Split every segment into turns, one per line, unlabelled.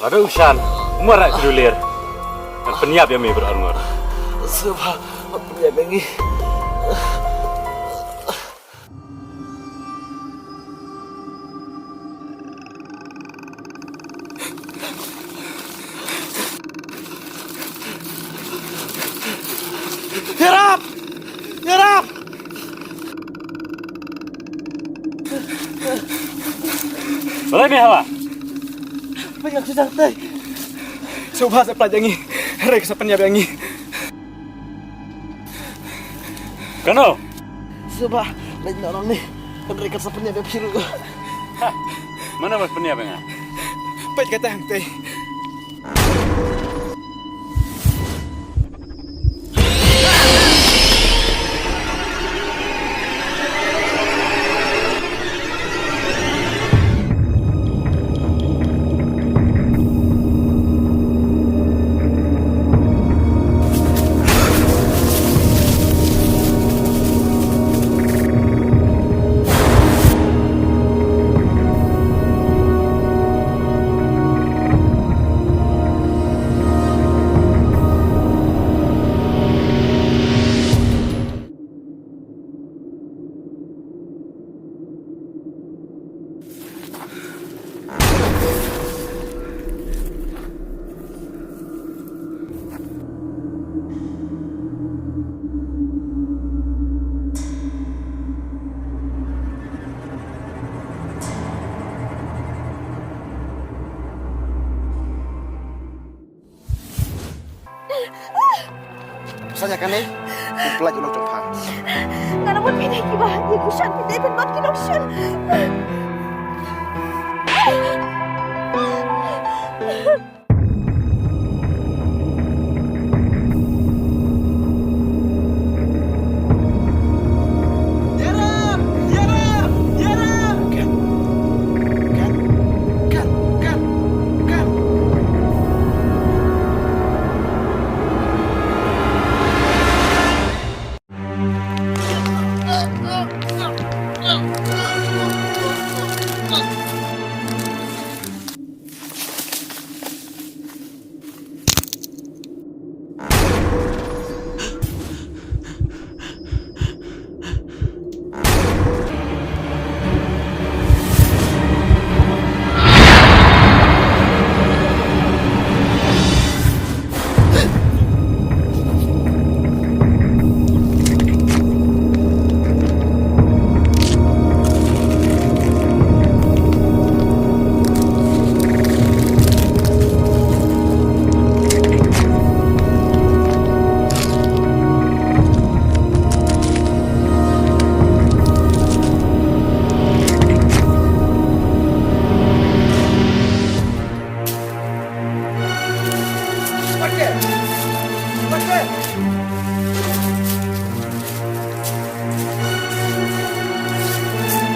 Ada usan, umar nak kedulir. Dan peniap yang may berangor.
Sebab peniap yang ini. Hirap! Hirap!
Boleh ni hawa?
Banyak sudah tay. Coba saya pelajangi. Rek sa penyabangi.
Kano?
Coba lain orang ni. Rek sa penyabang biru.
Mana mas peniap yang?
Baik kata hang tay. Saya kan ni, pelaj ulang jumpa.
Nggak namun pindah kiba, ibu Shan pindah penbat kinong Shan.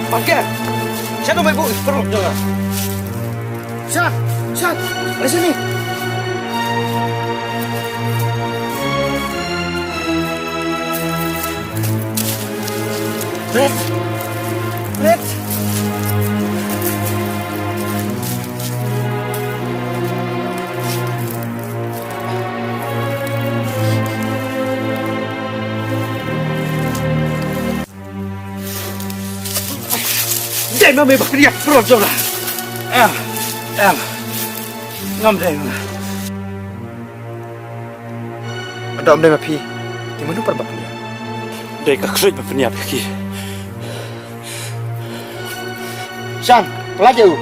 Bangke! Siapa mau ibu? Perlu jangan. Shan! Shan! Dari sini! Red! Red! Đây mà mày bật đi rồi rồi là em ngâm đây mà ada om đây mà phi thì mới lúc bật bật
Đây các sợi mà peniap lagi.
Shan pelaju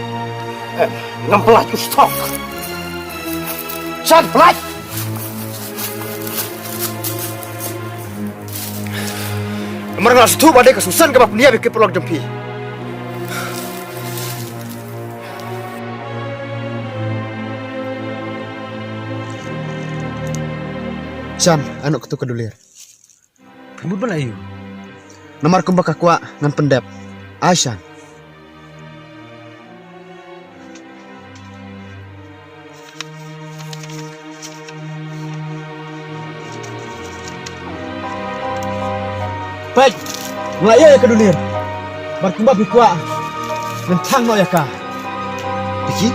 Ngam pelaju stop.
Shan pelaj Mereka setu pada kesusahan ke bapnia bikin pelak jempi. Shan, anak ketu kedulir.
Kamu balayu.
Nomor kumbak akwa ngan pendep. Aisyah. Baik, Melayu ya kedulir. Berkumbak bikwa. Mentang no ya ka. Biki?